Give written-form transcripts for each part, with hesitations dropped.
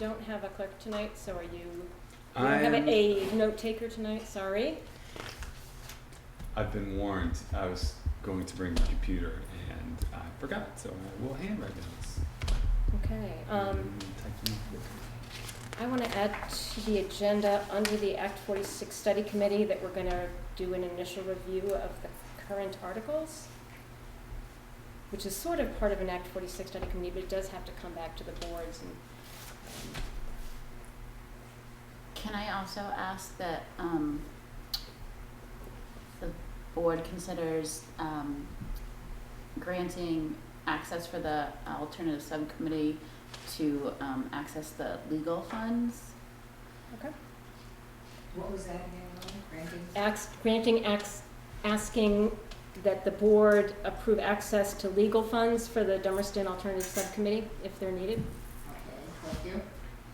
don't have a clerk tonight, so are you? You don't have a note taker tonight, sorry. I've been warned. I was going to bring the computer and I forgot, so I will handwrite notes. Okay, Type them up. I want to add to the agenda under the Act 46 Study Committee that we're going to do an initial review of the current articles, which is sort of part of an Act 46 Study Committee, but it does have to come back to the boards. And Can I also ask that the board considers granting access for the alternative subcommittee to access the legal funds? okay. What was that again, Granting asking that the board approve access to legal funds for the Dummerston Alternative Subcommittee if they're needed. Okay, thank you.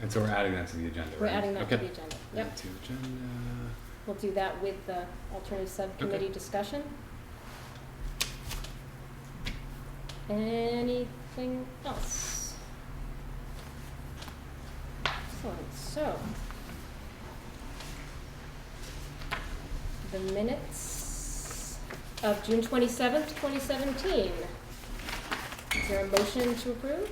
And so we're adding that to the agenda, right? We're adding that okay. to the agenda. Yep. Add to agenda. We'll do that with the Alternative Subcommittee discussion. Anything else? Excellent. So, the minutes of June 27th, 2017. Is there a motion to approve?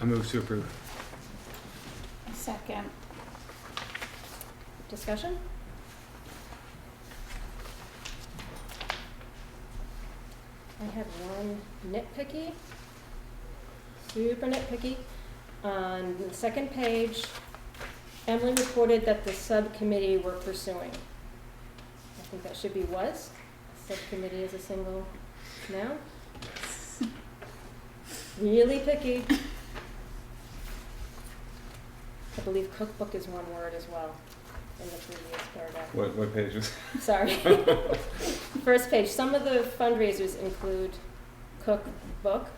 I move to approve. Second. Discussion? I had one nitpicky, super nitpicky. On the second page, Emily reported that the subcommittee were pursuing. I think that should be was. Subcommittee is a single noun. Really picky. I believe cookbook is one word as well in the previous paragraph. What page was Sorry. First page. Some of the fundraisers include cookbook.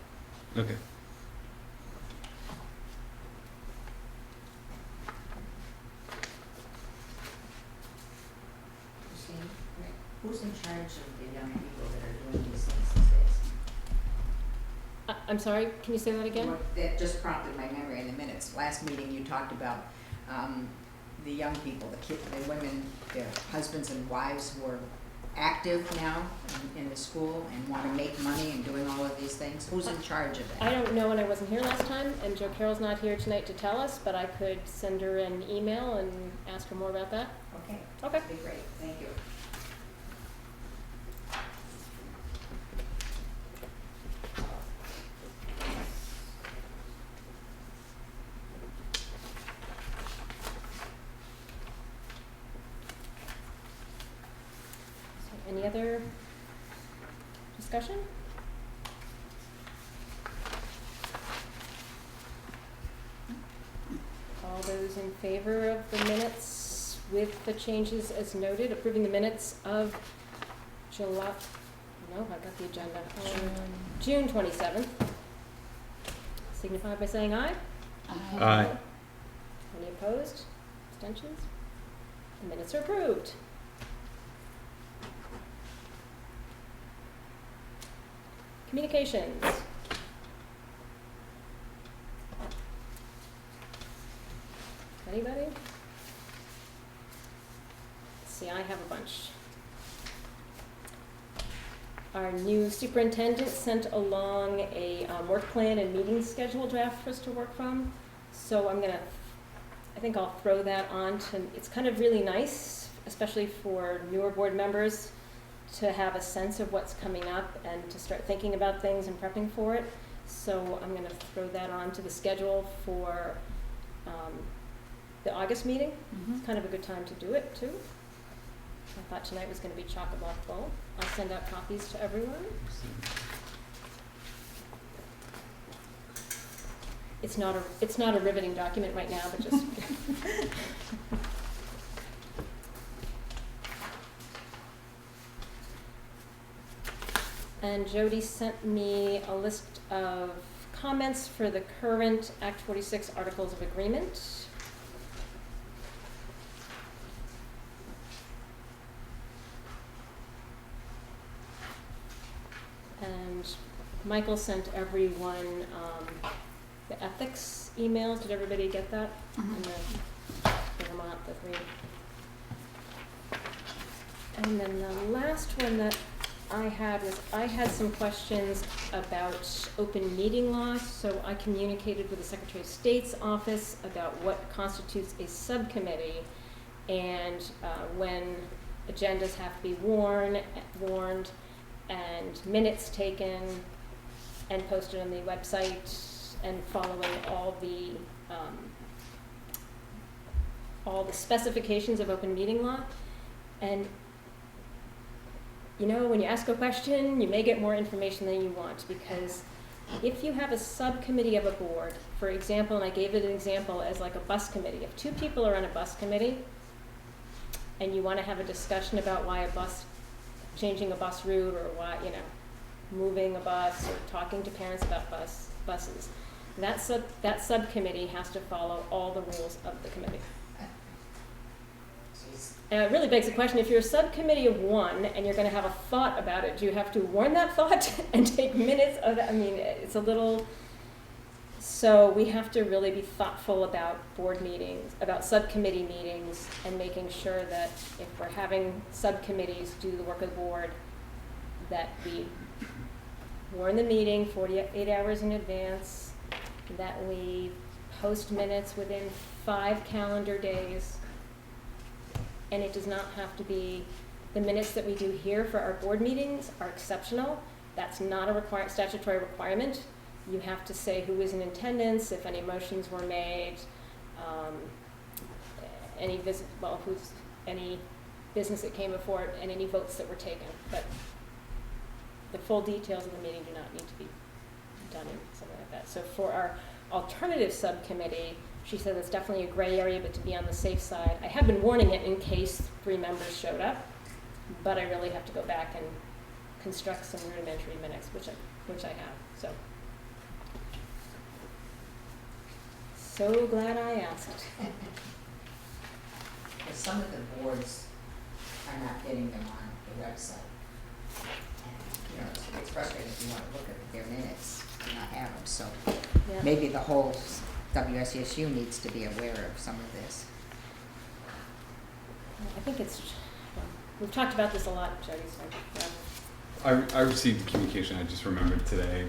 Okay. Christine, who's in charge of the young people that are doing these things these days? I'm sorry, can you say that again? Well, that just prompted my memory in the minutes. Last meeting you talked about the young people, the women, their husbands and wives who are active now in the school and want to make money and doing all of these things. Who's in charge of that? I don't know, and I wasn't here last time, and Jo Carroll's not here tonight to tell us, but I could send her an email and ask her more about that. Okay. Okay. That'd be great. Thank you. So any other discussion? All those in favor of the minutes with the changes as noted, approving the minutes of July, no, I got the agenda, June 27th, signify by saying aye. Aye. Any opposed? Abstentions? The minutes are approved. Communications. Anybody? Let's see, I have a bunch. Our new superintendent sent along a work plan and meeting schedule draft for us to work from. So I think I'll throw that on to, it's kind of really nice, especially for newer board members, to have a sense of what's coming up and to start thinking about things and prepping for it. So I'm going to throw that on to the schedule for the August meeting. Mm-hmm. It's kind of a good time to do it too. I thought tonight was going to be chock-a-block full. I'll send out copies to everyone. It's not a riveting document right now, but just and Jody sent me a list of comments for the current Act 46 Articles of Agreement. And Michael sent everyone the ethics emails. Did everybody get that? And the Vermont, the three. And then the last one that I had was, I had some questions about open meeting law, so I communicated with the Secretary of State's office about what constitutes a subcommittee, and when agendas have to be warned, and minutes taken and posted on the website, and following all the specifications of open meeting law. And you know, when you ask a question, you may get more information than you want, because if you have a subcommittee of a board, for example, and I gave it an example as like a bus committee, if 2 people are on a bus committee and you want to have a discussion about why changing a bus route, or why, you know, moving a bus, or talking to parents about buses, that subcommittee has to follow all the rules of the committee. And it really begs the question, if you're a subcommittee of 1 and you're going to have a thought about it, do you have to warn that thought and take minutes of that? I mean, it's a little, so we have to really be thoughtful about board meetings, about subcommittee meetings, and making sure that if we're having subcommittees do the work of the board, that we warn the meeting 48 hours in advance, that we post minutes within 5 calendar days. And it does not have to be, the minutes that we do here for our board meetings are exceptional. That's not a statutory requirement. You have to say who was in attendance, if any motions were made, any business that came before it, and any votes that were taken. But the full details of the meeting do not need to be done in something like that. So for our alternative subcommittee, she said it's definitely a gray area, but to be on the safe side. I have been warning it in case 3 members showed up, but I really have to go back and construct some rudimentary minutes, which I have. So glad I asked. Because some of the boards are not getting them on the website. And, you know, it's frustrating if you want to look at their minutes and not have them. So Yeah. maybe the whole WSESU needs to be aware of some of this. I think we've talked about this a lot, Jody, so yeah. I received a communication, I just remembered today,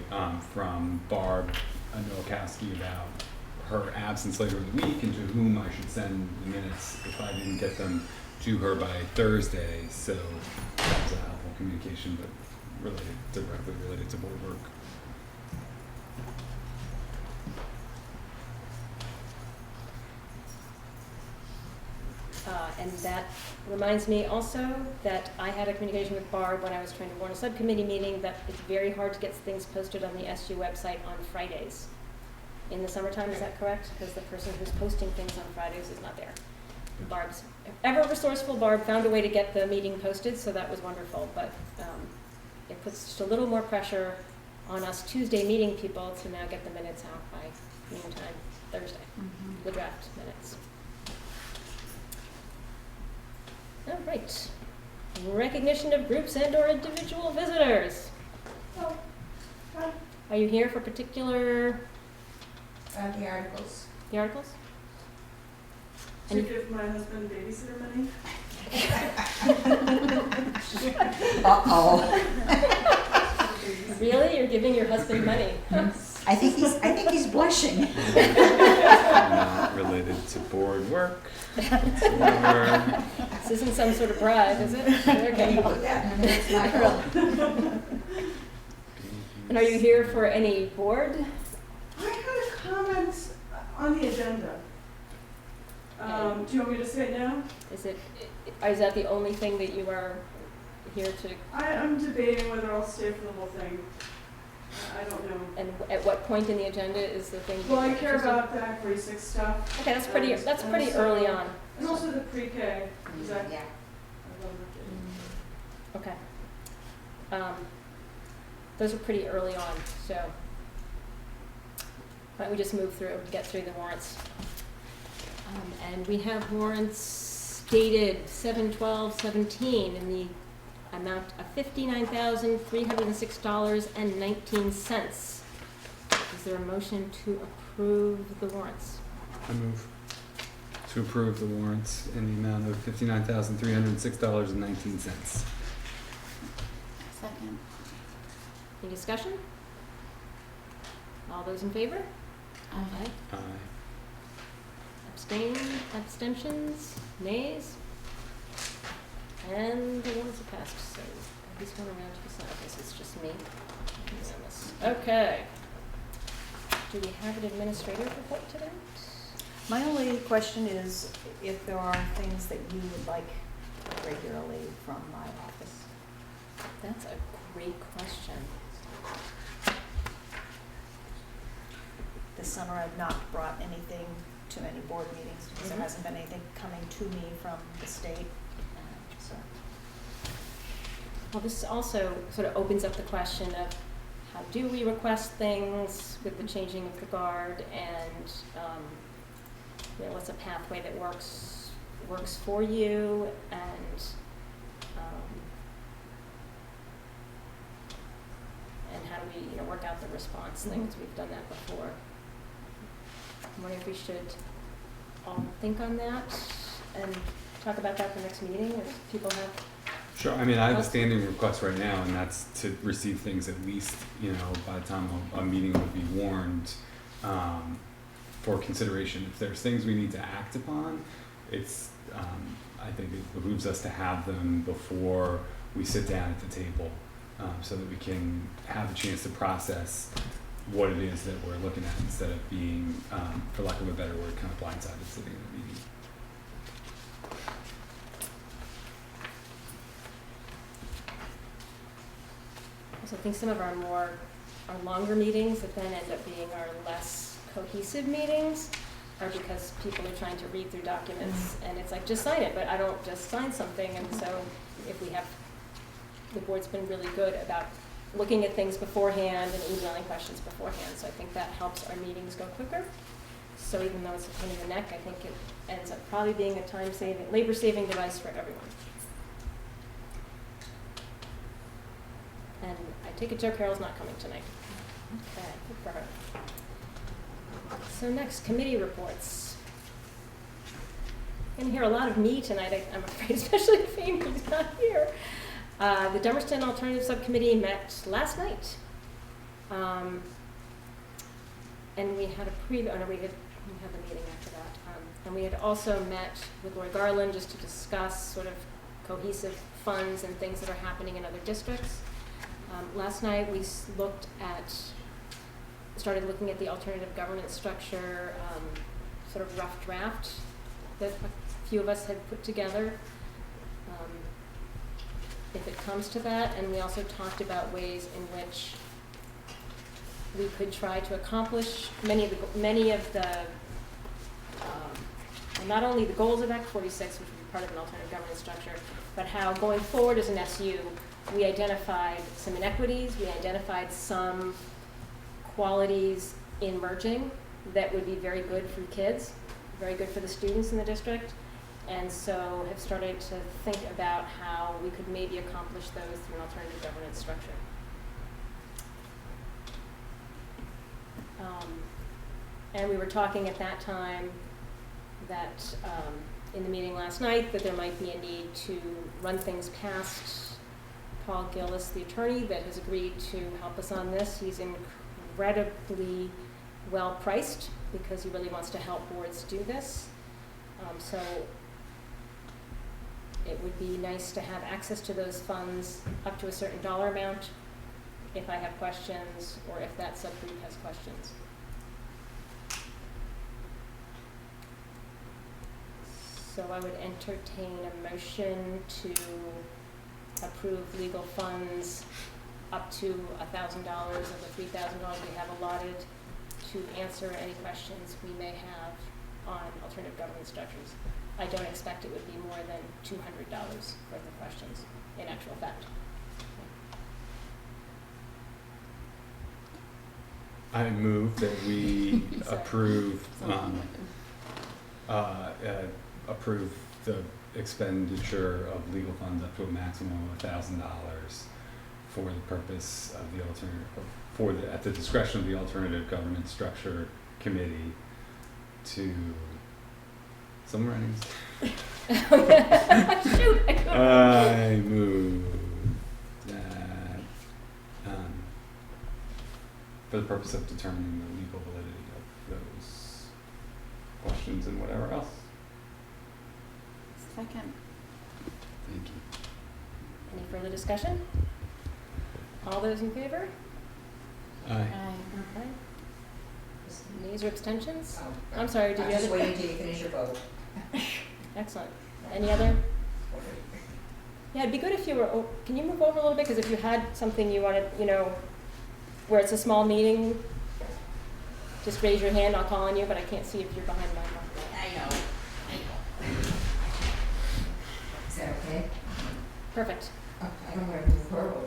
from Barb Nowakowski about her absence later in the week and to whom I should send the minutes if I didn't get them to her by Thursday. So that was a helpful communication, but directly related to board work. And that reminds me also that I had a communication with Barb when I was trying to warn a subcommittee meeting that it's very hard to get things posted on the SU website on Fridays. In the summertime, is that correct? Because the person who's posting things on Fridays is not there. Barb's ever resourceful. Barb found a way to get the meeting posted, so that was wonderful. But it puts just a little more pressure on us Tuesday meeting people to now get the minutes out by noontime Thursday, the draft minutes. All right. Recognition of groups and/or individual visitors. Oh, hi. Are you here for particular The articles. the articles? To give my husband babysitter money? Uh-oh. Really? You're giving your husband money? I think he's blushing. Not related to board work whatsoever. This isn't some sort of bribe, is it? Okay. And are you here for any board? I had a comment on the agenda. Do you want me to say it now? Is that the only thing that you are here to? I'm debating whether I'll stay for the whole thing. I don't know. And at what point in the agenda is the thing? Well, I you're care interested in? about the Act 46 stuff. Okay, that's pretty And early on. And also the PreK. Is that? Yeah. I love it. Okay. Those are pretty early on, so why don't we just move through, get through the warrants. And we have warrants dated 7/12/17 in the amount of $59,306.19. Is Is there a motion to approve the warrants? I move to approve the warrants in the amount of $59,306.19. Second. Any discussion? All those in favor? Aye. Aye. Abstentions, nays? And the warrants are passed, so this one around to the side, I guess it's just me. Okay. Do we have an administrative report today? My only question is if there are things that you would like regularly from my office. That's a great question. This summer I've not brought anything to any board meetings because there Mhm. hasn't been anything coming to me from the state. So Well, this also sort of opens up the question of how do we request things with the changing of the guard, and what's a pathway that works for you, and how do we work out the response things. We've done that before. I'm wondering if we should all think on that and talk about that at the next meeting, if people have. Sure, I mean, I have a standing request right now, and that's to receive things at least, by the time a meeting would be warned, for consideration. If there's things we need to act upon, it's, I think it behooves us to have them before we sit down at the table, so that we can have a chance to process what it is that we're looking at instead of being, for lack of a better word, kind of blindsided sitting in the meeting. So I think some of our longer meetings that then end up being our less cohesive meetings are because people are trying to read through documents, and it's like, just sign it, but I don't just sign something. And so if the board's been really good about looking at things beforehand and emailing questions beforehand, so I think that helps our meetings go quicker. So even though it's a pain in the neck, I think it ends up probably being a labor-saving device for everyone. And I take it Joe Carroll's not coming tonight. Okay, good for her. So next, committee reports. You're gonna hear a lot of me tonight, I'm afraid, especially if Amy's not here. The Dummerston Alternative Subcommittee met last night. And we had we had the meeting after that. And we had also met with Lori Garland just to discuss sort of cohesive funds and things that are happening in other districts. Last night we started looking at the alternative governance structure, sort of rough draft that a few of us had put together. If it comes to that, and we also talked about ways in which we could try to accomplish many of the not only the goals of Act 46, which would be part of an alternative governance structure, but how going forward as an SU, we identified some inequities, we identified some qualities in merging that would be very good for kids, very good for the students in the district, and so have started to think about how we could maybe accomplish those through an alternative governance structure. And we were talking at that time that in the meeting last night that there might be a need to run things past Paul Gillis, the attorney, that has agreed to help us on this. He's incredibly well priced because he really wants to help boards do this. So it would be nice to have access to those funds up to a certain dollar amount if I have questions or if that subgroup has questions. So I would entertain a motion to approve legal funds up to $1,000 of the $3,000 we have allotted to answer any questions we may have on alternative governance structures. I don't expect it would be more than $200 worth of questions in actual fact. I move that we approve, approve the expenditure of legal funds up to a maximum of $1,000 for the purpose of the at the discretion of the Alternative Governance Structure Committee to, somewhere Shoot, I don't know. I move that, for the purpose of determining the legal validity of those questions and whatever else. Second. Thank you. Any further discussion? All those in favor? Aye. Okay. Nays or abstentions? Oh, I'm sorry, did I'm you have just a- waiting till you finish your vote. Excellent. Any other? Yeah, it'd be good if you were, can you move over a little bit? Because if you had something you wanted, where it's a small meeting, just raise your hand, I'll call on you, but I can't see if you're behind my mic. I know. Is that okay? Perfect. Oh, I don't want to move her over.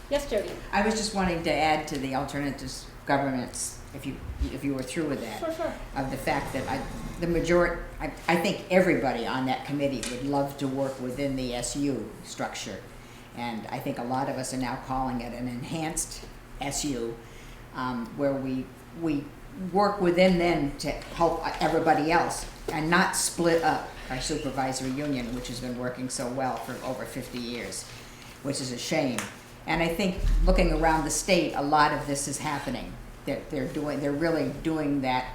Yes, Jody? I was just wanting to add to the alternatives governance, if you were through with that. Sure. Of the fact that I think everybody on that committee would love to work within the SU structure. And I think a lot of us are now calling it an enhanced SU, where we work within them to help everybody else and not split up our supervisory union, which has been working so well for over 50 years, which is a shame. And I think looking around the state, a lot of this is happening. They're really doing that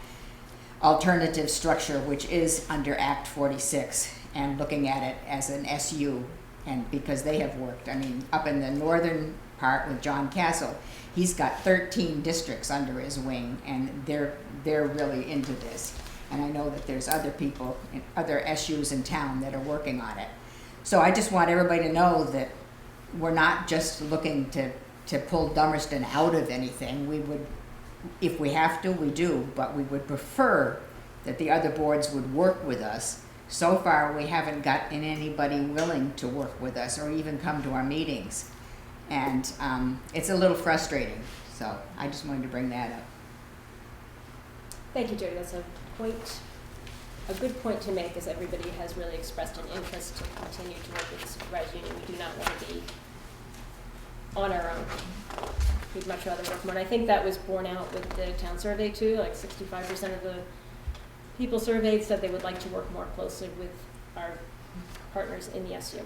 alternative structure, which is under Act 46, and looking at it as an SU. And because they have worked, I mean, up in the northern part with John Castle, he's got 13 districts under his wing, and they're really into this. And I know that there's other people, other SUs in town that are working on it. So I just want everybody to know that we're not just looking to pull Dummerston out of anything. We would, if we have to, we do, but we would prefer that the other boards would work with us. So far, we haven't gotten anybody willing to work with us or even come to our meetings. And it's a little frustrating, so I just wanted to bring that up. Thank you, Jody. That's a good point to make, as everybody has really expressed an interest to continue to work with the supervised union. We do not want to be on our own. We'd much rather work more. And I think that was borne out with the town survey too. Like 65% of the people surveyed said they would like to work more closely with our partners in the SU.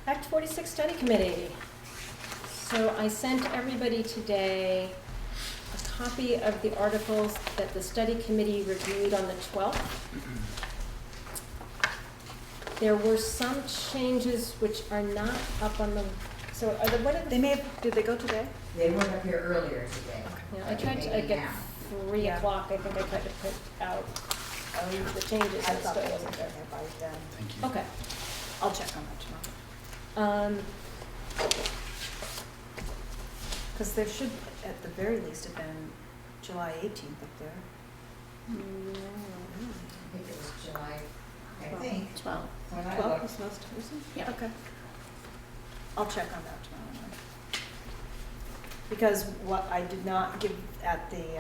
Act 46 Study Committee. So I sent everybody today a copy of the articles that the study committee reviewed on the 12th. There were some changes which are not up on the, so are the, what are They may have, did they go today? They weren't up here earlier today. Yeah, I tried to, get 3 Yeah. o'clock, I think I tried to put out the changes, I and it thought still they wasn't were there. there by then. Thank you. Okay. I'll check on that tomorrow. Because there should, at the very least, have been July 18th up there. I think it was July, I Well, think. 12. When I 12 looked. was most recent? Yeah. Okay. I'll check on that tomorrow then. Because what I did not give at the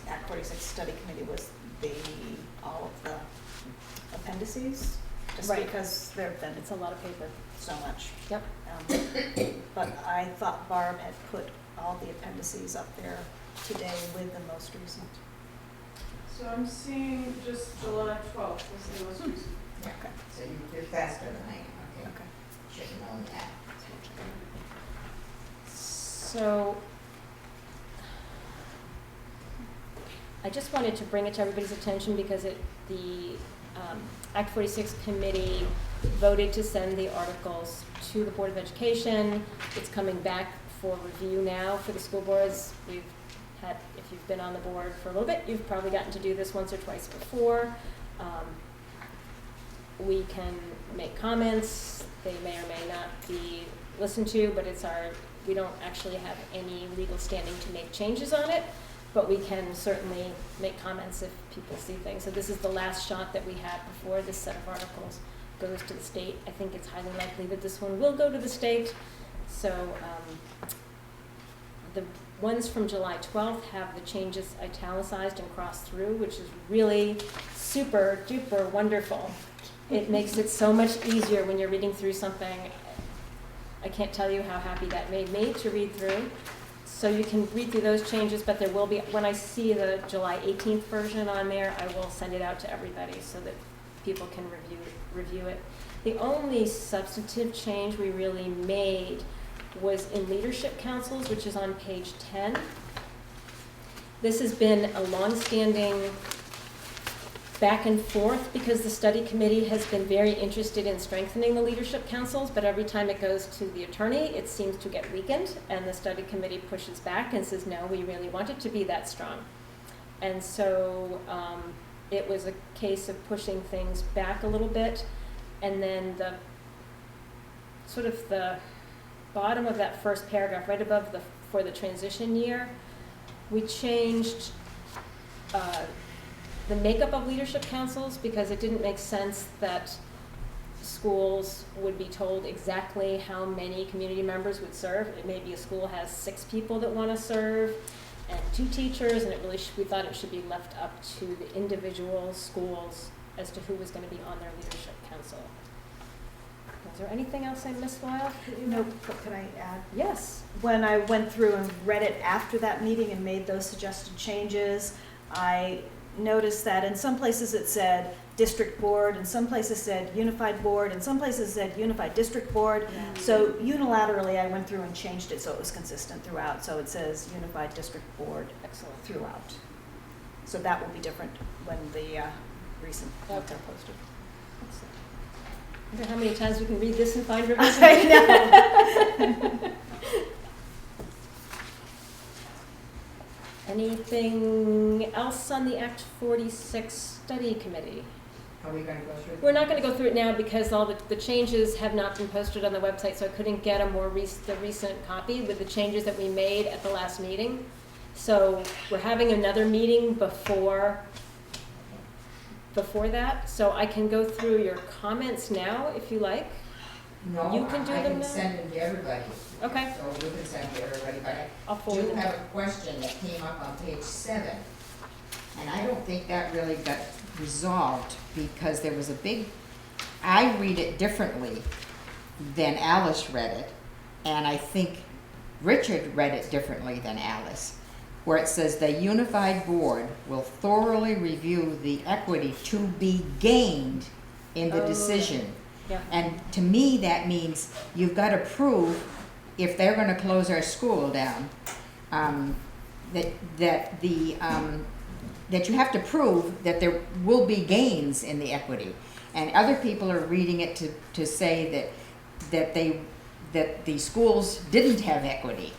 Act 46 study committee was all of the appendices, just Right. because there have been It's a lot of paper. so much. Yep. But I thought Barb had put all the appendices up there today with the most recent. So I'm seeing just July 12th was the most recent. Yeah, so you're faster than I am, okay. Okay. Should have known that. So I just wanted to bring it to everybody's attention because the Act 46 committee voted to send the articles to the Board of Education. It's coming back for review now for the school boards. We've had, if you've been on the board for a little bit, you've probably gotten to do this once or twice before. We can make comments. They may or may not be listened to, but we don't actually have any legal standing to make changes on it, but we can certainly make comments if people see things. So this is the last shot that we have before this set of articles goes to the state. I think it's highly likely that this one will go to the state. So the ones from July 12th have the changes italicized and crossed through, which is really super duper wonderful. It makes it so much easier when you're reading through something. I can't tell you how happy that made me to read through. So you can read through those changes, but there will be, when I see the July 18th version on there, I will send it out to everybody so that people can review it. The only substantive change we really made was in leadership councils, which is on page 10. This has been a longstanding back and forth because the study committee has been very interested in strengthening the leadership councils, but every time it goes to the attorney, it seems to get weakened, and the study committee pushes back and says, no, we really want it to be that strong. And so it was a case of pushing things back a little bit, and then the sort of the bottom of that first paragraph, right above for the transition year, we changed the makeup of leadership councils because it didn't make sense that schools would be told exactly how many community members would serve. Maybe a school has 6 people that want to serve and 2 teachers, and we thought it should be left up to the individual schools as to who was going to be on their leadership council. Is there anything else I missed, Lyle? No, but can I add? Yes. When I went through and read it after that meeting and made those suggested changes, I noticed that in some places it said district board, and some places said unified board, and some places said unified district board. Yeah. So unilaterally, I went through and changed it so it was consistent throughout. So it says unified district board Excellent. throughout. So that will be different when the recent ones Okay. are posted. Excellent. I wonder how many times we can read this and find revisions. I know. Anything else on the Act 46 study committee? Are we gonna go through? We're not going to go through it now because all the changes have not been posted on the website, so I couldn't get a the recent copy with the changes that we made at the last meeting. So we're having another meeting before that, so I can go through your comments now if you like. No, You can do I them can now? send them to everybody. Okay. So you can send them to everybody, but I'll I forward do them. have a question that came up on page 7. And I don't think that really got resolved because there was a big, I read it differently than Alice read it. And I think Richard read it differently than Alice, where it says the unified board will thoroughly review the equity to be gained in the Oh. decision. Yeah. And to me, that means you've got to prove, if they're going to close our school down, that you have to prove that there will be gains in the equity. And other people are reading it to say that the schools didn't have equity.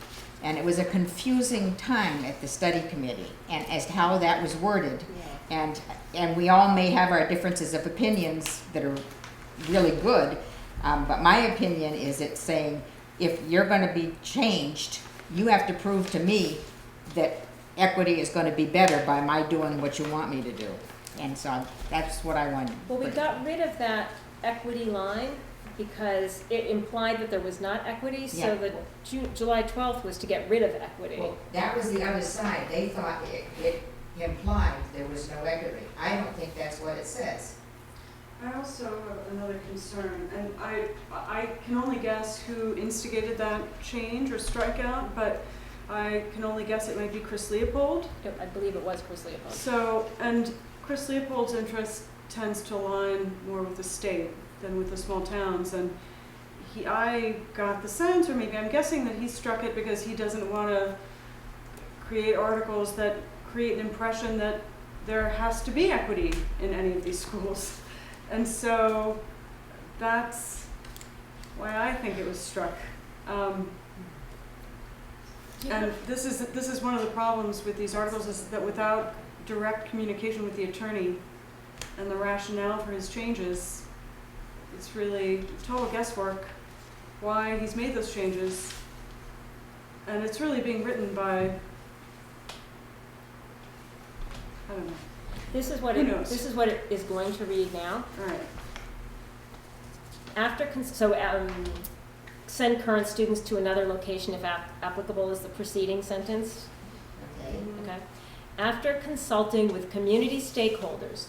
And it was a confusing time at the study committee and as to how that was worded. Yeah. And we all may have our differences of opinions that are really good, but my opinion is it's saying if you're going to be changed, you have to prove to me that equity is going to be better by my doing what you want me to do. And so that's what I want. Well, we got rid of that equity line because it implied that there was not equity, so Yeah. the July 12th was to get rid of equity. Well, that was the other side. They thought it implied there was no equity. I don't think that's what it says. I also have another concern, and I can only guess who instigated that change or strikeout, but I can only guess it might be Chris Leopold. I believe it was Chris Leopold. So, and Chris Leopold's interest tends to align more with the state than with the small towns, and I got the sense, or maybe I'm guessing, that he struck it because he doesn't want to create articles that create an impression that there has to be equity in any of these schools. And so that's why I think it was struck. And this is one of the problems with these articles, is that without direct communication with the attorney and the rationale for his changes, it's really total guesswork why he's made those changes. And it's really being written by, I don't know. This is what Who knows? this is what it is going to read now. All right. Send current students to another location if applicable is the preceding sentence. Okay. Okay. After consulting with community stakeholders,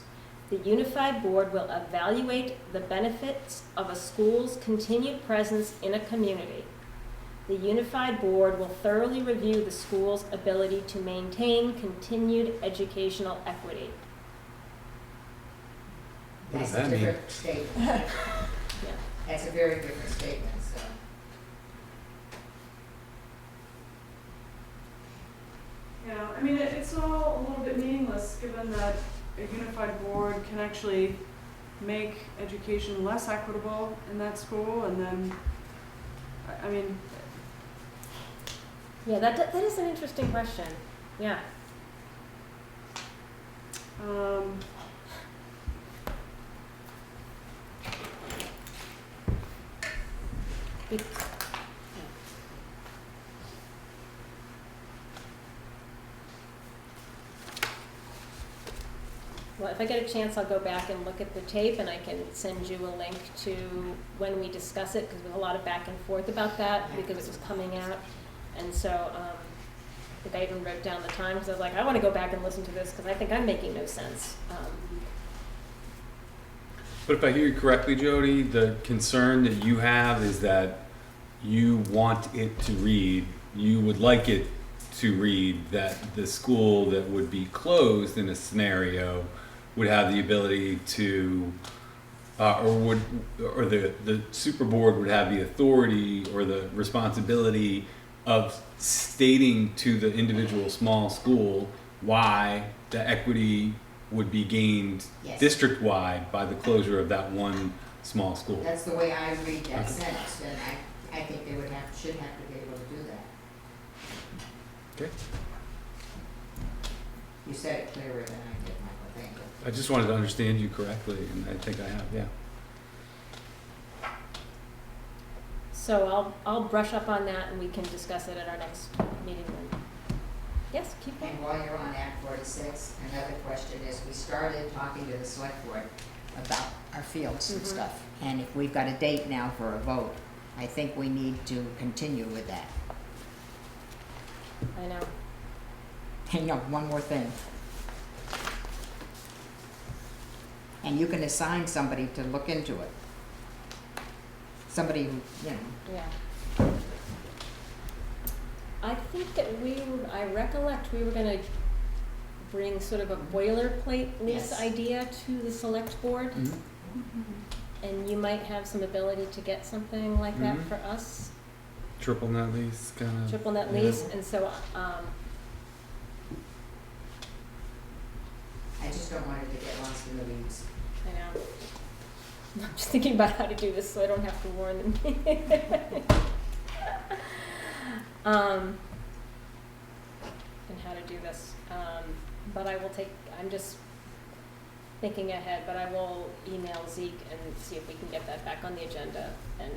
The unified board will evaluate the benefits of a school's continued presence in a community. The unified board will thoroughly review the school's ability to maintain continued educational equity. What does That's a that mean? different statement. Yeah. That's a very different statement, so. Yeah, I mean, it's all a little bit meaningless, given that a unified board can actually make education less equitable in that school, and then, I mean, Yeah, that is an interesting question. Yeah. Be- Well, if I get a chance, I'll go back and look at the tape, and I can send you a link to when we discuss it, because there was a lot of back and forth about that, because it was coming out. And so, I think I even wrote down the time, because I was like, I want to go back and listen to this, because I think I'm making no sense. But if I hear you correctly, Jody, the concern that you have is that you want it to read, you would like it to read that the school that would be closed in a scenario would have the ability to, or the super board would have the authority or the responsibility of stating to the individual small school why the equity would be gained Yes. district-wide by the closure of that one small school. That's the way I read that Okay. sentence, and I think they should have to be able to do that. Okay. You said it clearer than I did, Michael, thank you. I just wanted to understand you correctly, and I think I have, yeah. So I'll brush up on that, and we can discuss it at our next meeting then. Yes, keep going. And while you're on Act 46, another question is, we started talking to the select board about our fields and Mhm. stuff. And if we've got a date now for a vote, I think we need to continue with that. I know. And one more thing. And you can assign somebody to look into it. Somebody who, Yeah. I think that I recollect we were gonna bring sort of a boilerplate lease Yes. idea to the select board, Mm-hmm. and you might have some ability to get something like that Mhm. for us, Triple net lease, kind of. triple net Yeah. lease, and so, I just don't want it to get lost in the weeds. I know. I'm just thinking about how to do this so I don't have to warn them. And how to do this. But I'm just thinking ahead, but I will email Zeke and see if we can get that back on the agenda and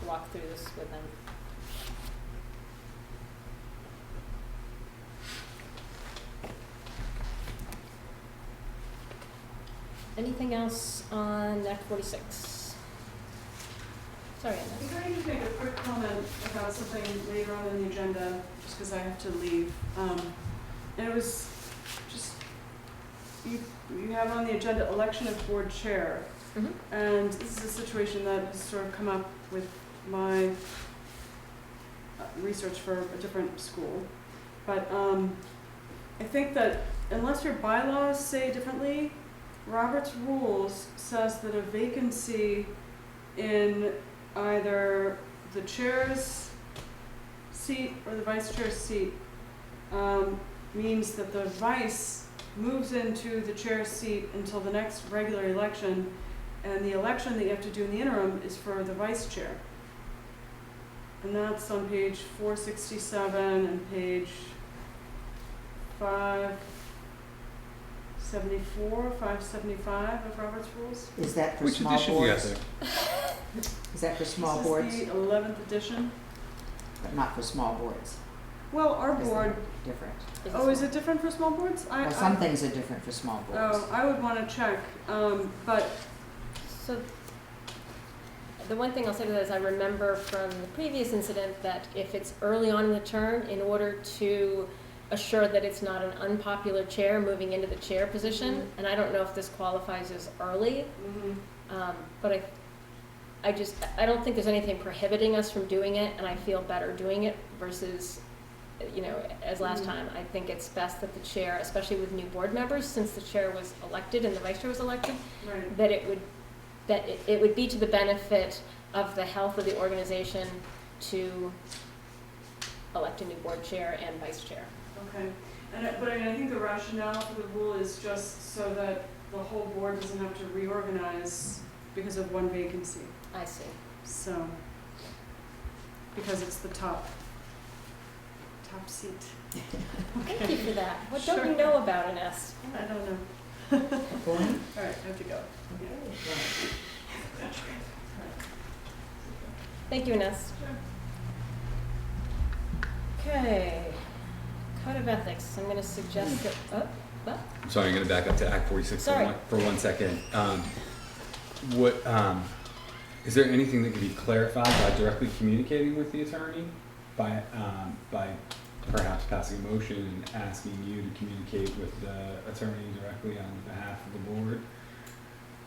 walk through this with them. Anything else on Act 46? Sorry, Anna. I'm going to make a quick comment about something later on in the agenda, just because I have to leave. And it was just, you have on the agenda election of board chair. Mhm. And this is a situation that has sort of come up with my research for a different school. But I think that unless your bylaws say differently, Robert's rules says that a vacancy in either the chair's seat or the vice chair's seat means that the vice moves into the chair's seat until the next regular election, and the election that you have to do in the interim is for the vice chair. And that's on page 467 and page 575 of Robert's Rules. Is that for Which small edition you got boards? there? Is that for small This boards? is the 11th edition. But not for small boards? Well, our Is board, that different? oh, is it different for small boards? Well, some things are different for small boards. Oh, I would want to check, but So, the one thing I'll say to that is I remember from the previous incident that if it's early on in the term, in order to assure that it's not an unpopular chair moving into the chair position, and I don't know if this qualifies as early, but I don't think there's anything prohibiting us from doing it, and I feel better doing it versus, as last time. I think it's best that the chair, especially with new board members, since the chair was elected and the vice chair was elected, Right. that it would be to the benefit of the health of the organization to elect a new board chair and vice chair. Okay, but I think the rationale for the rule is just so that the whole board doesn't have to reorganize because of one vacancy. I see. So, because it's the top seat. Thank you for that. What don't Sure. you know about an S? I don't know. All right, I have to go. Thank you, Ines. Okay. Code of Ethics. I'm going to suggest that. Sorry, I'm going to back up to Act 46 Sorry. for 1 second. Is there anything that can be clarified by directly communicating with the attorney, by perhaps passing a motion and asking you to communicate with the attorney directly on behalf of the board?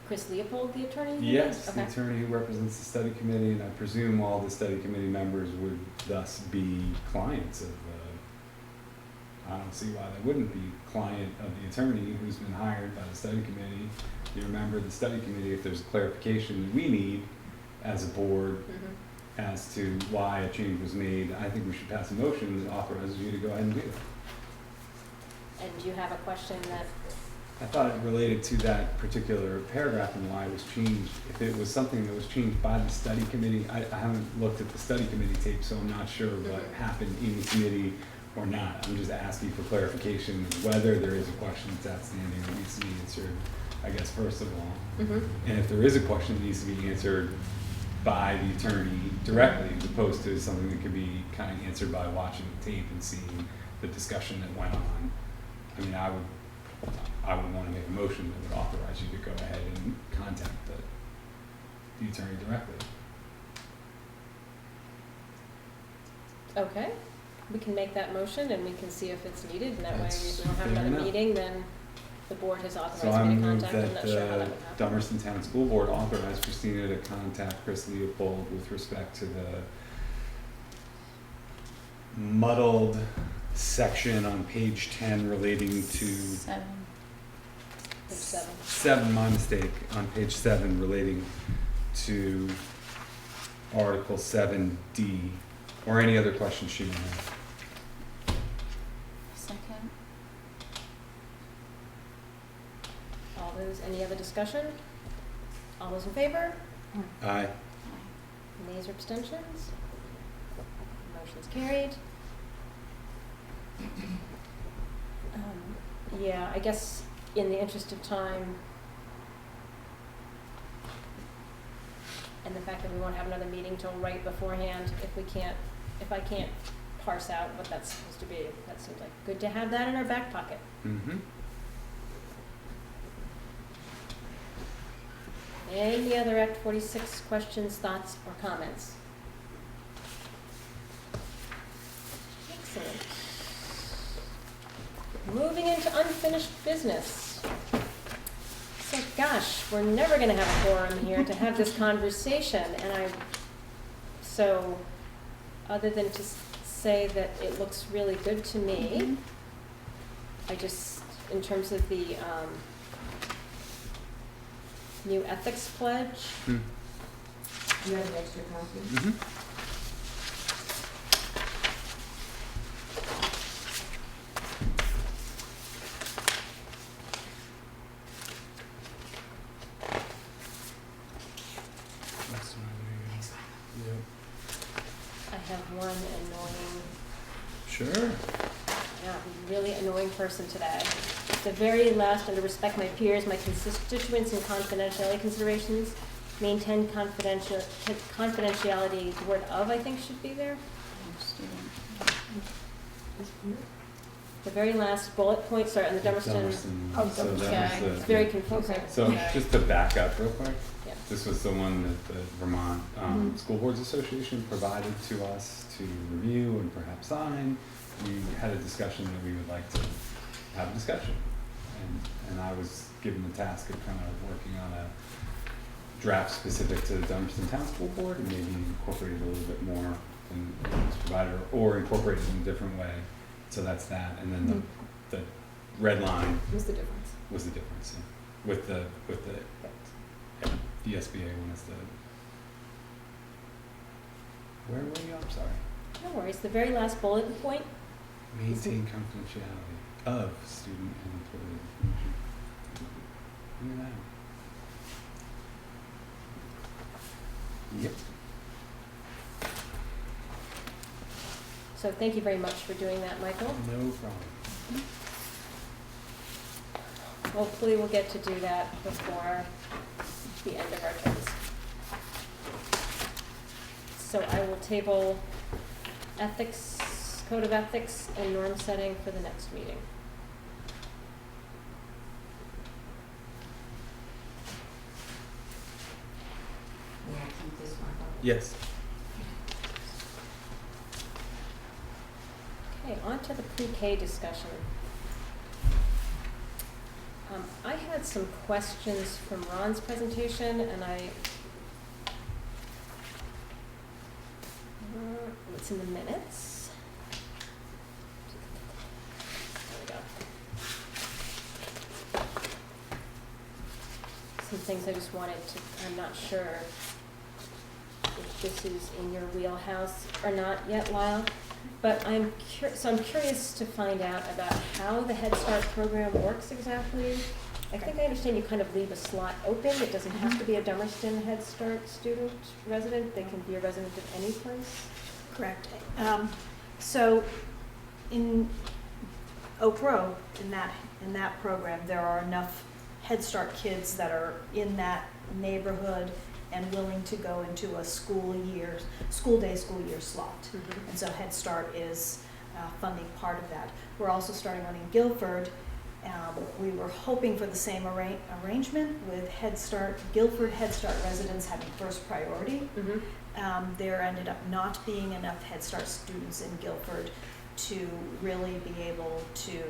Chris Leopold, the attorney? Yes, Okay. the attorney who represents the study committee, and I presume all the study committee members would thus be clients of the, I don't see why they wouldn't be client of the attorney who's been hired by the study committee. You're a member of the study committee. If there's clarification that we need as a board Mhm. as to why a change was made, I think we should pass a motion that authorizes you to go ahead and do it. And do you have a question that, I thought it related to that particular paragraph and why it was changed. If it was something that was changed by the study committee, I haven't looked at the study committee tape, so I'm not sure what happened in the committee or not. I'm just asking for clarification of whether there is a question that's outstanding or needs to be answered, I guess, first of all. And if there is a question that needs to be answered by the attorney directly, as opposed to something that could be kind of answered by watching the tape and seeing the discussion that went on. I mean, I would want to make a motion that would authorize you to go ahead and contact the attorney directly. okay, we can make that motion and we can see if it's needed, and that way That's if we don't have fair another enough. meeting, then the board has So authorized I me to move contact. I'm that not sure how that the would happen. Dummerston Town School Board authorize Christina to contact Chris Leopold with respect to the muddled section on page 10 relating to 7. Page 7. 7, my mistake, on page 7 relating to Article 7D, or any other questions she may have. Second. All those, any other discussion? All those in favor? Aye. Nays or abstentions? Motion's carried. Yeah, I guess in the interest of time, and the fact that we won't have another meeting till right beforehand, if I can't parse out what that's supposed to be, that seems like good to have that in our back pocket. Mm-hmm. Any other Act 46 questions, thoughts, or comments? Excellent. Moving into unfinished business. So gosh, we're never gonna have a quorum here to have this conversation, and so, other than to say that it looks really good to me, I just, in terms of the, new ethics pledge, Hmm. You have an extra copy? Mm-hmm. I have one annoying, Sure. really annoying person today. At the very last, and to respect my peers, my constituents, and confidentiality considerations, maintain confidentiality, the word of, I think, should be there. The very last bullet point, on the Dummerston, Dummerston. Oh, So that was okay, the- it's very confusing. So just to back up real quick, Yeah. this was the one that the Vermont School Boards Association provided to us to review and perhaps sign. We had a discussion that we would like to have a discussion. And I was given the task of kind of working on a draft specific to the Dummerston Town School Board and maybe incorporate it a little bit more than what was provided, or incorporate it in a different way. So that's that. And then the red line What's the difference? was the difference, yeah. With the VSBA one is the, where were you? I'm sorry. No worries, the very last bullet point, Maintain confidentiality of student and employee information. Look at that. Yep. so thank you very much for doing that, Michael. No problem. Hopefully we'll get to do that before the end of our terms. So I will table ethics, code of ethics and norm setting for the next meeting. May I keep this one? Yes. Okay, on to the PreK discussion. I had some questions from Ron's presentation, and it's in the minutes. There we go. Some things I just wanted to, I'm not sure if this is in your wheelhouse or not yet, Lyle. But I'm curious to find out about how the Head Start program works exactly. I think I understand you kind of leave a slot open. It doesn't have to be a Dummerston Head Start student resident. They can be a resident of any place. Correct. So in Oak Grove, in that program, there are enough Head Start kids that are in that neighborhood and willing to go into a school year slot. Mm-hmm. And so Head Start is funding part of that. We're also starting one in Guilford. We were hoping for the same arrangement with Head Start, Guilford Head Start residents having first priority. Mm-hmm. There ended up not being enough Head Start students in Guilford to really be able to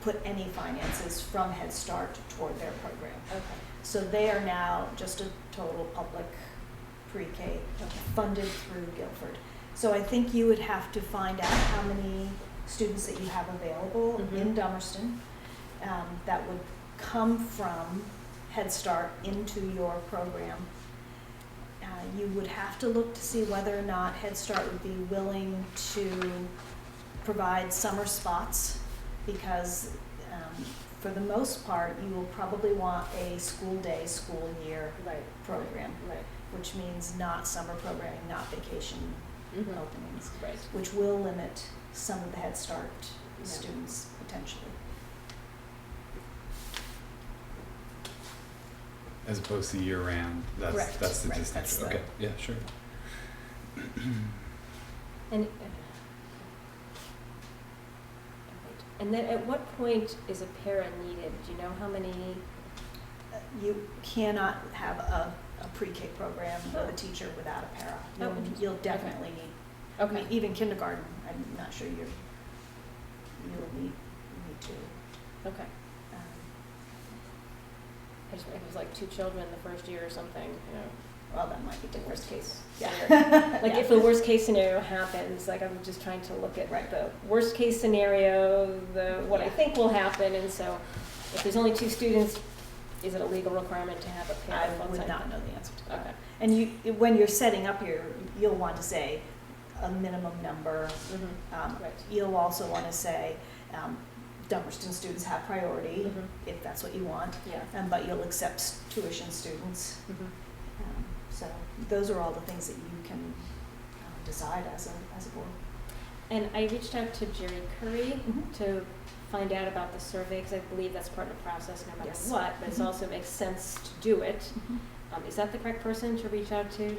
put any finances from Head Start toward their program. Okay. So they are now just a total public pre-K funded through Guilford. So I think you would have to find out how many students that you have available in Dummerston that would come from Head Start into your program. You would have to look to see whether or not Head Start would be willing to provide summer spots, because for the most part, you will probably want a school day, school year program, Right. which means not summer programming, not vacation Mm-hmm. openings, Right. which will limit some of the Head Start Yeah. students potentially. As opposed to year round. Correct. That's the Right, distinction. that's the- Okay. Yeah, sure. And then at what point is a para needed? Do you know how many? You cannot have a pre-K program with Oh. a teacher without a para. Oh, You'll interesting. definitely need, I Okay. mean, even kindergarten, I'm not sure you'll need to. Okay. I just, it was like 2 children the first year or something, you know. Well, that might be The different. worst case Yeah. scenario. Like Yeah. if the worst case scenario happens, like I'm just trying to look at Right. the worst case scenario, what I Yeah. think will happen, and so if there's only 2 students, is it a legal requirement to have a para I full-time? would not know the answer to that. Okay. And you, when you're setting up you'll want to say a minimum number. Mm-hmm. Right. You'll also want to say, Dummerston students have priority, Mhm. if that's what you want, Yeah. but you'll accept tuition students. Mm-hmm. So those are all the things that you can decide as a board. And I reached out to Jerry Curry Mhm. to find out about the survey, because I believe that's part of the process no matter Yes. what, but it Mhm. also makes sense to do it. Is that the correct person to reach out to?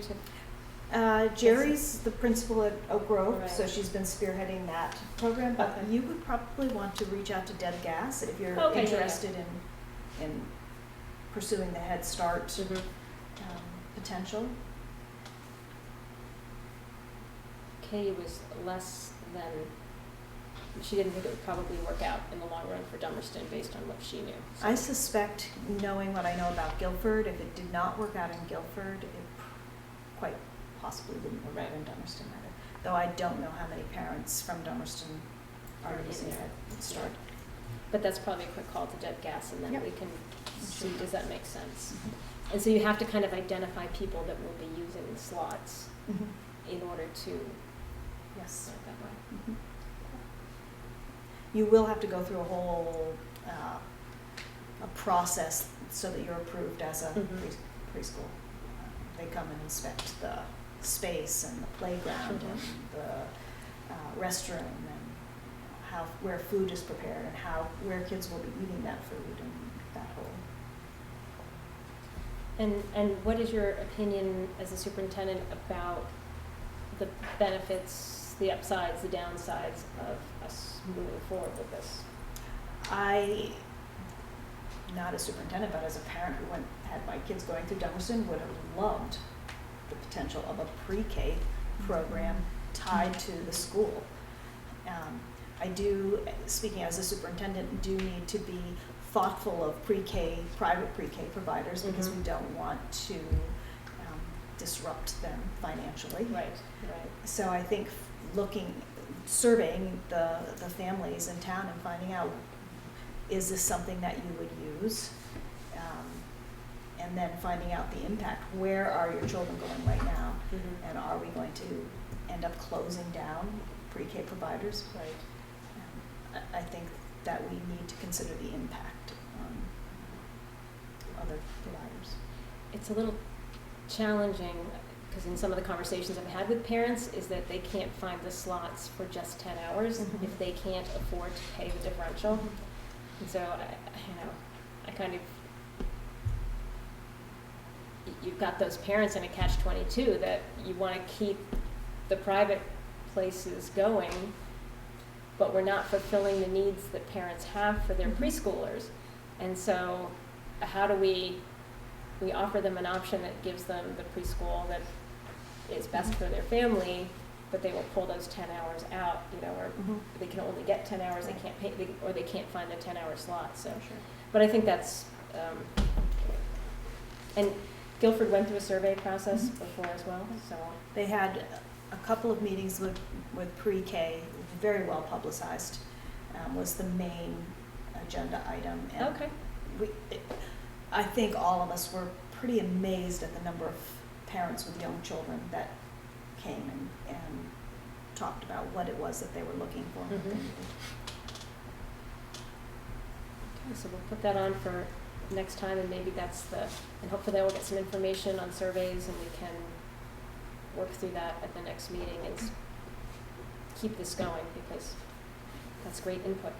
Jerry's the principal at Oak Grove, so Right. she's been spearheading that program, but Okay. you would probably want to reach out to Deb Gass if you're Okay, yeah, yeah. interested in pursuing the Head Start Mhm. potential. Katie was less than, she didn't think it would probably work out in the long run for Dummerston based on what she knew. So- I suspect, knowing what I know about Guilford, if it did not work out in Guilford, it quite possibly wouldn't work out in Dummerston either. Though I don't know how many parents from Dummerston are using Head Start. But that's probably a quick call to Deb Gass, and then Yep. we can see, does that make sense? And so you have to kind of identify people that will be using the slots in order to Yes. start that way. Mhm. You will have to go through a whole, a process so that you're approved as a Mhm. preschool. They come and inspect the space and the playground Mhm. and the restroom and where food is prepared and where kids will be eating that food and that whole. And what is your opinion as a superintendent about the benefits, the upsides, the downsides of us moving forward with this? Not as superintendent, but as a parent who had my kids going through Dummerston, would have loved the potential of a pre-K program tied to the school. I do, speaking as a superintendent, do need to be thoughtful of pre-K, private pre-K providers, because we don't want to disrupt them financially. Right, right. So I think surveying the families in town and finding out, is this something that you would use? And then finding out the impact. Where are your children going right now? Mhm. And are we going to end up closing down pre-K providers? Right. I think that we need to consider the impact on other providers. It's a little challenging, because in some of the conversations I've had with parents is that they can't find the slots for just 10 hours if they can't afford to pay the differential. And so, I kind of, you've got those parents in a catch-22 that you want to keep the private places going, but we're not fulfilling the needs that parents have for their preschoolers. And so how do we offer them an option that gives them the preschool that is best for their family, but they will pull those 10 hours out, or they can only get 10 hours, they can't pay, or they can't find the 10-hour slot. So, but I think that's, and Guilford went through a survey process before as well, so. They had a couple of meetings with pre-K, very well publicized, was the main agenda item. And Okay. I think all of us were pretty amazed at the number of parents with young children that came and talked about what it was that they were looking for. and what they needed. Okay, so we'll put that on for next time, and maybe and hopefully we'll get some information on surveys, and we can work through that at the next meeting and keep this going, because that's great input.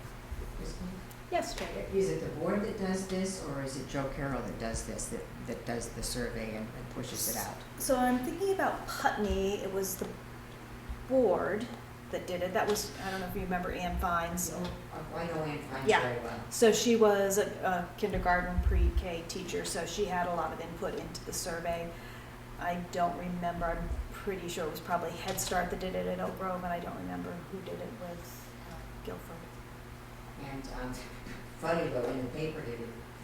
Christine? Yes, Jane? Is it the board that does this, or is it Joe Carroll that does this, that does the survey and pushes it out? So I'm thinking about Putney. It was the board that did it. That was, I don't know if you remember Ann Fines. I know Ann Fines Yeah. very well. So she was a kindergarten pre-K teacher, so she had a lot of input into the survey. I don't remember, I'm pretty sure it was probably Head Start that did it at Oak Grove, and I don't remember who did it with Guilford. And funny though, in the paper,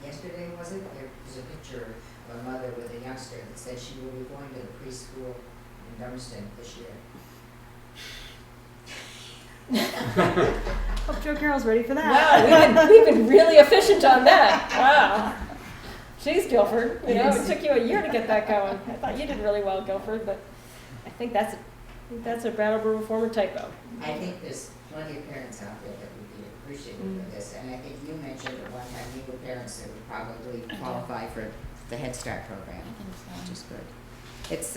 yesterday was it? There was a picture of a mother with a youngster that said she will be going to the preschool in Dummerston this year. Hope Joe Carroll's ready for that. Wow, we've been really efficient on that. Wow. Jeez, Guilford, it took you a year to get that going. I thought you did really well, Guilford, but I think that's a Brattleboro reformer typo. I think there's plenty of parents out there that would be appreciative of this, and I think you mentioned at one time you were parents that would probably qualify for the Head Start program, which is good.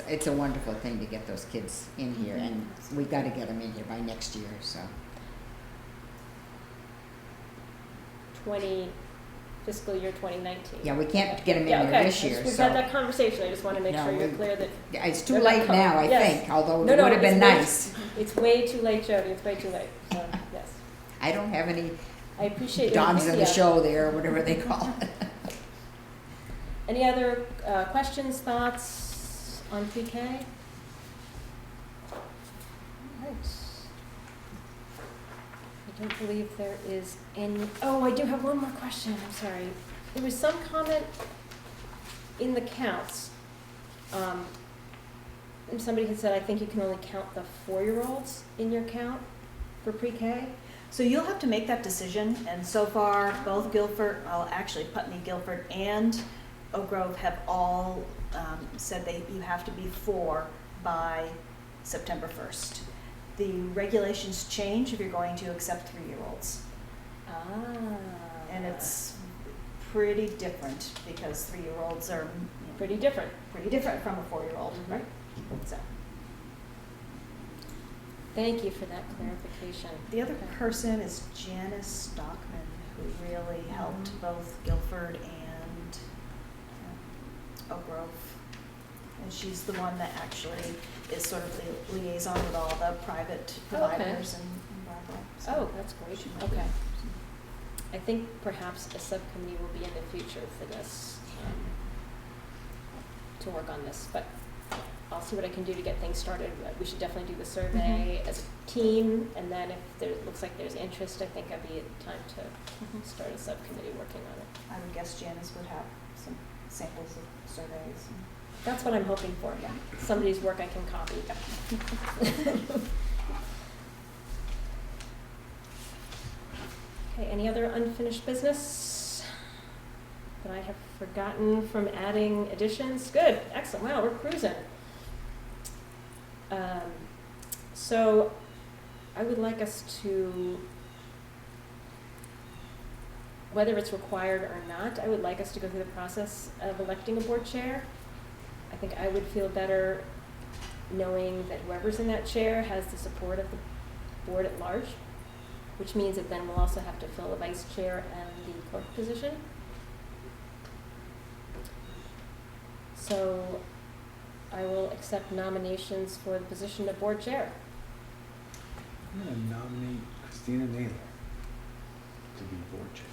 It's a wonderful thing to get those kids in here, and we got to get them in here by next year, so. Fiscal year 2019. Yeah, we can't get them in Yeah, here okay. this year, We've so. had that conversation. I just want to make No, sure you're we- clear that It's too they're not late coming. now, I Yes. think, although No, it would have it's been way- nice. It's way too late, Jody. It's way too late. So, yes. I don't have any I appreciate your dogs in the enthusiasm. show there, or whatever they call it. Any other questions, thoughts on PreK? All right. I don't believe there is any, oh, I do have one more question, I'm sorry. There was some comment in the counts. And somebody had said, I think you can only count the 4-year-olds in your count for PreK. So you'll have to make that decision, and so far, both Guilford, well, actually Putney, Guilford, and Oak Grove have all said you have to be 4 by September 1st. The regulations change if you're going to accept 3-year-olds. And it's pretty different, because 3-year-olds are Pretty different. pretty different from a 4-year-old, right? So. Thank you for that clarification. The other Okay. person is Janice Stockman, who really helped both Guilford and Oak Grove. And she's the one that actually is sort of the liaison with all the private providers and Barbara. So Oh, that's great. she might be- Okay. I think perhaps a subcommittee will be in the future for this, to work on this, but I'll see what I can do to get things started. We should definitely do the survey as a team, and then if there looks like there's interest, I think it'd be time to start a subcommittee working on it. I would guess Janice would have some samples of surveys. That's what I'm hoping for, yeah. Somebody's work I can copy. Okay, any other unfinished business that I have forgotten from adding additions? Good, excellent, wow, we're cruising. So I would like us to, whether it's required or not, I would like us to go through the process of electing a board chair. I think I would feel better knowing that whoever's in that chair has the support of the board at large, which means that then we'll also have to fill the vice chair and the clerk position. So I will accept nominations for the position of board chair. I'm going to nominate Christina Naylor to be board chair.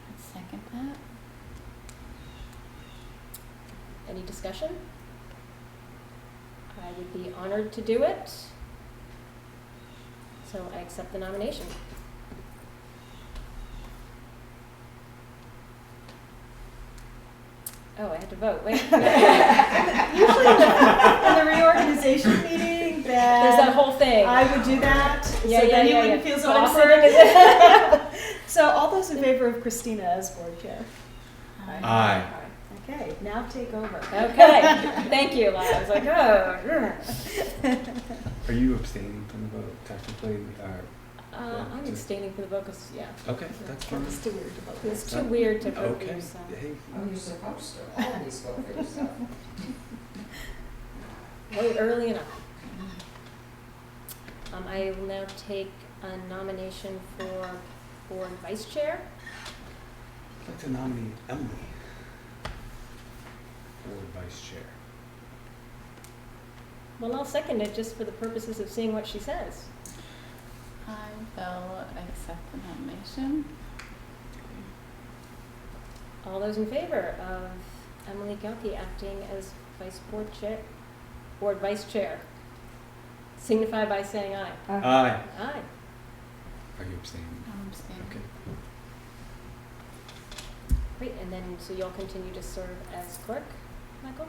I'd second that. Any discussion? I would be honored to do it. So I accept the nomination. Oh, I have to vote, wait. Usually in the reorganization meeting, There's that whole thing. I would do that, Yeah, so yeah, then you yeah, wouldn't yeah. feel so But I'm awkward. sitting So all those in favor of Christina as board chair? Aye. Okay, now take over. Okay, thank you, Lyle. I was like, oh. Are you abstaining from the vote technically? I'm abstaining for the vote 'cause, yeah, Okay, that's fine. It's too weird to vote. it's too weird to vote for Okay. yourself. Hey, Oh, you're supposed to, always vote for yourself. Vote early enough. I will now take a nomination for board vice chair. I'd like to nominate Emily for vice chair. Well, I'll second it just for the purposes of seeing what she says. I will accept the nomination. All those in favor of Emily Gelke acting as board vice chair, signify by saying aye. Aye. Aye. Are you abstaining? I'm abstaining. Okay. Great, and then, so you'll continue to serve as clerk, Michael?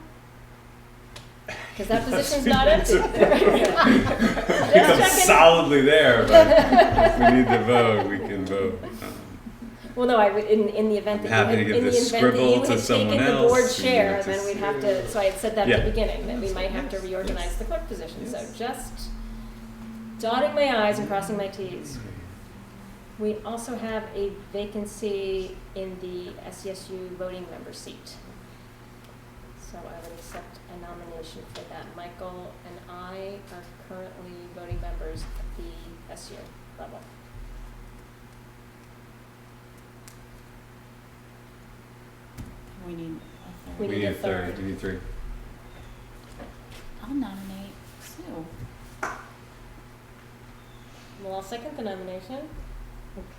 Because that position's not empty. I think I'm solidly there, but if we need to vote, we can vote. Well, no, I would, in the event that Happy to give in the this event that scribble you to had someone taken the board else, chair, you then just- we'd have to, so I had said that at Yeah. the beginning, that we might have to reorganize the clerk position, so just dotting my i's and crossing my t's. We also have a vacancy in the SESU voting member seat. So I would accept a nomination for that. Michael and I are currently voting members at the SU level. We need a third. We need a third. We need 3. I'll nominate Sue. Well, I'll second the nomination.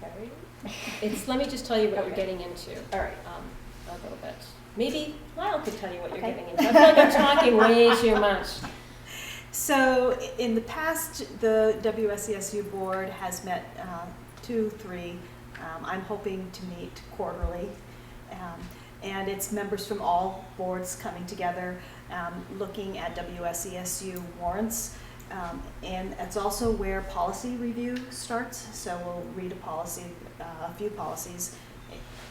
Okay. Let me just tell you what you're Okay. getting into. All right. a little bit. Maybe Lyle could tell you what you're Okay. getting into. I feel like I'm talking way too much. So in the past, the WSESU board has met 2, 3. I'm hoping to meet quarterly. And it's members from all boards coming together, looking at WSESU warrants. And it's also where policy review starts. So we'll read a policy, a few policies.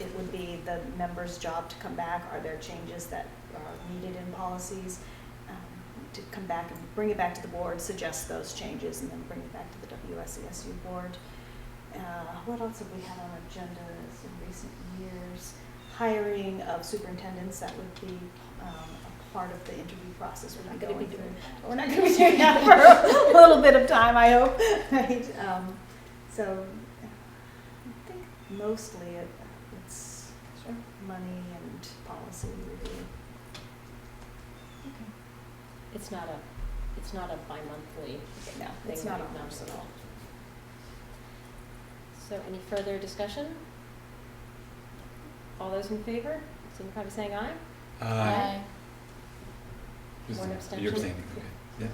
It would be the members' job to come back. Are there changes that are needed in policies? To come back and bring it back to the board, suggest those changes, and then bring it back to the WSESU board. What else have we had on our agendas in recent years? Hiring of superintendents, that would be a part of the interview process. We're not going to be doing that for a little bit of time, I hope. Right? So I think mostly it's money and policy review. It's not a bi-monthly No, thing. it's not that on we've ours done at all. So any further discussion? All those in favor, signify by saying aye. Aye. Just- One abstention. You're abstaining, okay, yeah.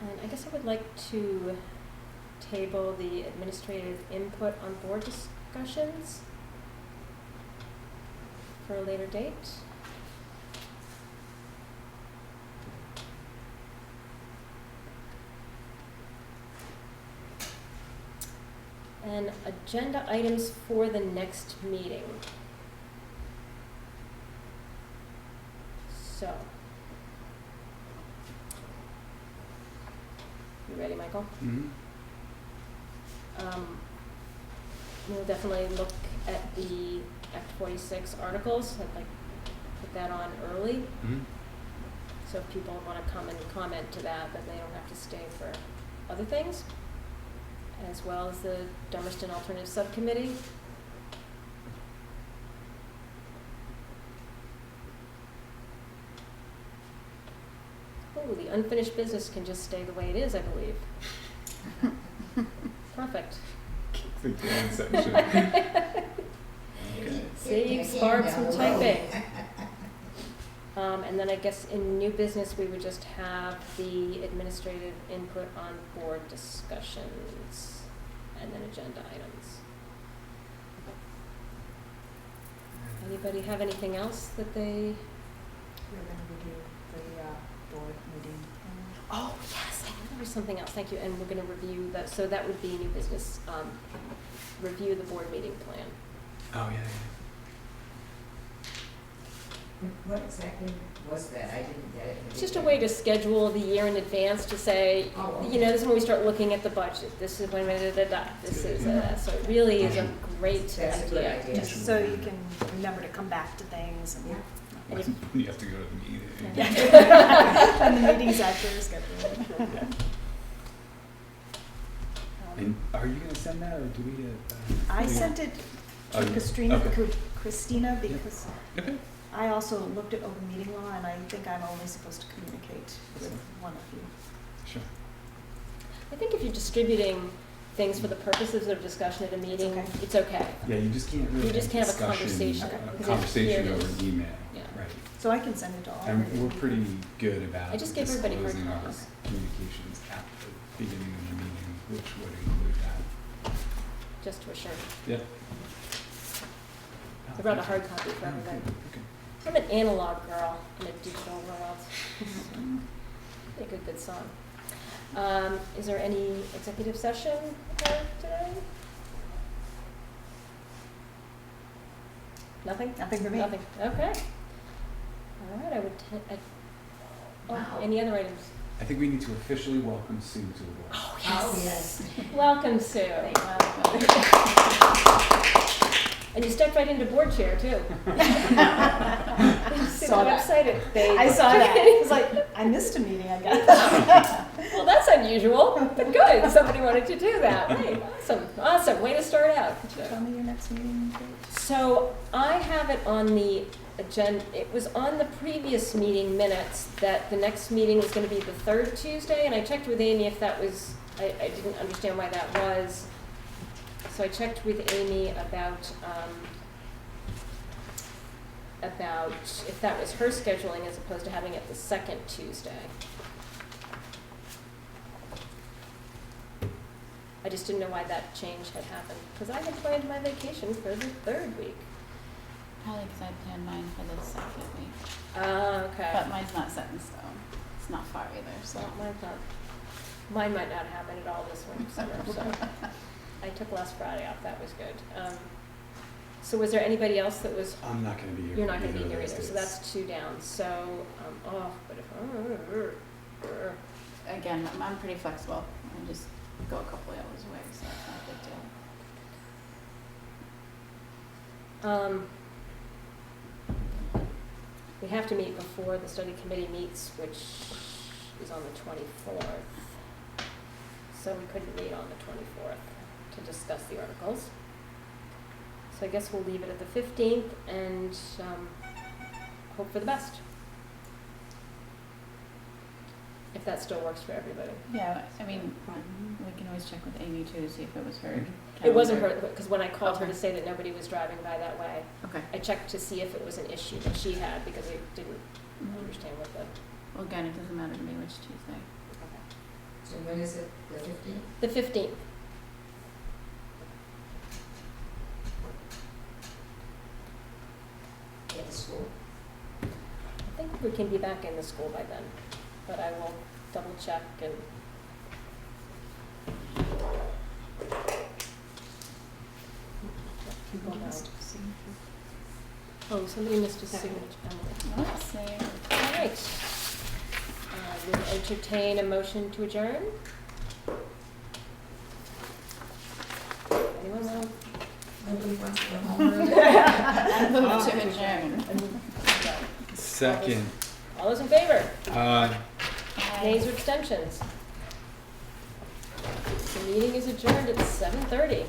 And I guess I would like to table the administrative input on board discussions for a later date. And agenda items for the next meeting. So. You ready, Michael? Mm-hmm. We'll definitely look at the Act 46 articles. I'd like to put that on early. Mm-hmm. So if people want to come and comment to that, then they don't have to stay for other things. As well as the Dummerston Alternative Subcommittee. Oh, the unfinished business can just stay the way it is, I believe. Perfect. The Dan section. Okay. Saves Barb some typing. And then I guess in new business, we would just have the administrative input on board discussions and then agenda items. Anybody have anything else that they? We're going to review the board meeting. Oh, yes, I knew there was something else, thank you, and we're gonna review that, so that would be new business, review the board meeting plan. Oh, yeah, What exactly was that? I didn't get it. It's just a way to schedule the year in advance to say, Oh, you know, this is when we start looking at the budget, this is when, this is, so it really is a great That's a good idea. Just so you can remember to come back to things and. Yeah. And if- You have to go to the meeting. And the meeting's actually scheduled. And are you gonna send that, or do we get? I sent it Oh, to you- okay. Christina because Okay. I also looked at open meeting law and I think I'm only supposed to communicate with one of you. Sure. I think if you're distributing things for the purposes of discussion at a meeting, Okay. it's okay. Yeah, you just can't really. You just can't have a discussion, conversation, Okay. A because conversation here it over is. email, Yeah. right. So I can send it to all. And of you. we're pretty good about I just gave everybody hard disclosing our copies. communications at the beginning of the meeting, which would include that. Just to assure. Yeah. I brought a hard copy for Oh, everybody. good, okay. I'm an analog girl in a digital world. Make a good song. Is there any executive session today? Nothing? Nothing for me. Nothing, okay. All right, I would, Wow. any other items? I think we need to officially welcome Sue to the board. Oh, yes. Welcome, Sue. And you stepped right into board chair, too. See the Saw that. website, I saw that. It was like, I missed a meeting, I guess. Well, that's unusual, but good, somebody wanted to do that. Hey, awesome, way to start out. Tell me your next meeting date. So I have it on the agenda, it was on the previous meeting minutes that the next meeting was gonna be the third Tuesday, and I checked with Amy if that was, I didn't understand why that was. So I checked with Amy about if that was her scheduling as opposed to having it the second Tuesday. I just didn't know why that change had happened, because I had planned my vacation for the third week. Probably because I planned mine for the second week. Okay. But mine's not set in stone. It's not far either, so. Well, mine might not happen at all this winter summer, so I took last Friday off, that was good. So was there anybody else that was, I'm not gonna be here. you're not gonna be either here of either, those so days. that's 2 down, so I'm off, but if, Again, I'm pretty flexible. I just go a couple of hours away, so it's not a big deal. We have to meet before the study committee meets, which is on the 24th. So we couldn't meet on the 24th to discuss the articles. So I guess we'll leave it at the 15th and hope for the best. If that still works for everybody. Yeah, I mean, we can always check with Amy too to see if it was her. It wasn't her, calendar. because when I called her Okay. to say that nobody was driving by that way, Okay. I checked to see if it was an issue that she had, because I didn't understand what the. Well, again, it doesn't matter to me which Tuesday. So when is it, the 15th? The 15th. At the school? I think we can be back in the school by then, but I will double check and. People know. Oh, somebody missed a signature. Let's see. All right. We'll entertain a motion to adjourn. Anyone want? Nobody wants to go home early? I move to adjourn. Second, All those in favor? Aye. Nays or abstentions? The meeting is adjourned at 7:30.